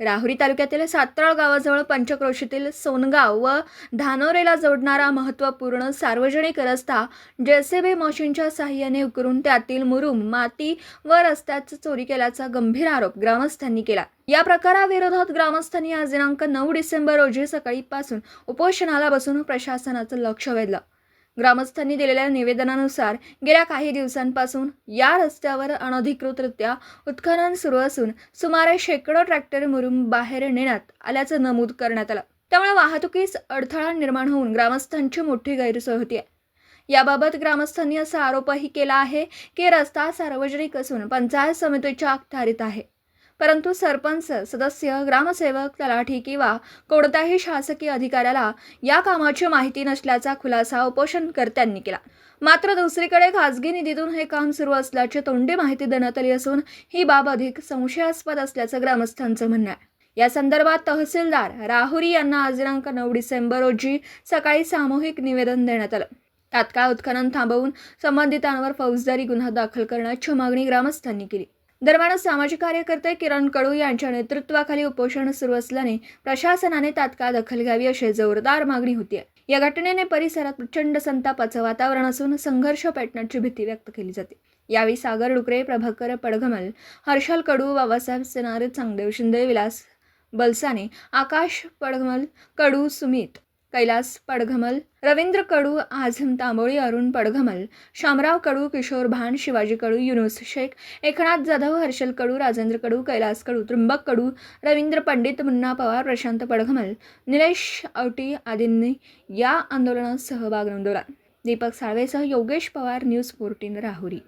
राहुरी तालुक्यातील सातराळ गावाजवळ पंचक्रोशीतील सोनगाव व धानोरेला जोडणारा महत्त्वपूर्ण सार्वजनिक रस्ता जेसीबी मशीनच्या साहाय्याने उकरून त्यातील मुरुम, माती व रस्त्याची चोरी केल्याचा गंभीर आरोप ग्रामस्थांनी केला। या प्रकाराविरोधात ग्रामस्थांनी आज दिनांक 9 डिसेंबर रोजी सकाळीपासून उपोषणाला बसून प्रशासनाचं लक्ष वेधलं। ग्रामस्थांनी दिलेल्या निवेदनानुसार गेल्या काही दिवसांपासून या रस्त्यावर अनधिकृतरित्या उत्खनन सुरू असून सुमारे शेकडो ट्रॅक्टर मुरुम बाहेर नेण्यात आल्याचं नमूद करण्यात आलं। त्यामुळे वाहतुकीस अडथळा निर्माण होऊन ग्रामस्थांची मोठी गैरसोय होती आहे। याबाबत ग्रामस्थांनी असा आरोपही केला आहे की रस्ता सार्वजनिक असून पंचायत समितीच्या अखत्यारीत आहे, परंतु सरपंच, सदस्य, ग्रामसेवक, तलाठी किंवा कोणत्याही शासकीय अधिकाऱ्याला या कामाची माहिती नसल्याचा खुलासा उपोषणकर्त्यांनी केला। मात्र दुसरीकडे खासगी निधीतून हे काम सुरू असल्याची तोंडी माहिती देण्यात आली असून ही बाब अधिक संशयास्पद असल्याचं ग्रामस्थांचं म्हणणं आहे। या संदर्भात तहसीलदार राहुरी यांना आज दिनांक 9 डिसेंबर रोजी सकाळी सामूहिक निवेदन देण्यात आलं। तात्काळ उत्खनन थांबवून संबंधितांवर फौजदारी गुन्हा दाखल करण्याची मागणी ग्रामस्थांनी केली। दरम्यान सामाजिक कार्यकर्ते किरण कडू यांच्या नेतृत्वाखाली उपोषण सुरू असल्याने प्रशासनाने तात्काळ दखल घ्यावी अशी जोरदार मागणी होती आहे। या घटनेने परिसरात प्रचंड संतापाचं वातावरण असून संघर्ष पेटण्याची भीती व्यक्त केली जाते। यावेळी सागर डुकरे, प्रभाकर पडघमल, हर्षल कडू, बाबासाहेब सेनारे, चांगदेव शिंदे, विलास बलसाने, आकाश पडघमल, कडू सुमित, कैलास पडघमल, रवींद्र कडू, आझम तांबोळी, अरुण पडघमल, शामराव कडू, किशोर भान, शिवाजी कडू, युनुस शेख, एकनाथ जाधव, हर्षल कडू, राजेंद्र कडू, कैलास कडू, त्र्यंबक कडू, रवींद्र पंडित, मुन्ना पवार, प्रशांत पडघमल, निलेश औटी आदींनी या आंदोलनात सहभाग नोंदवला। दीपक साळवेसह योगेश पवार, न्यूज 14 राहुरी।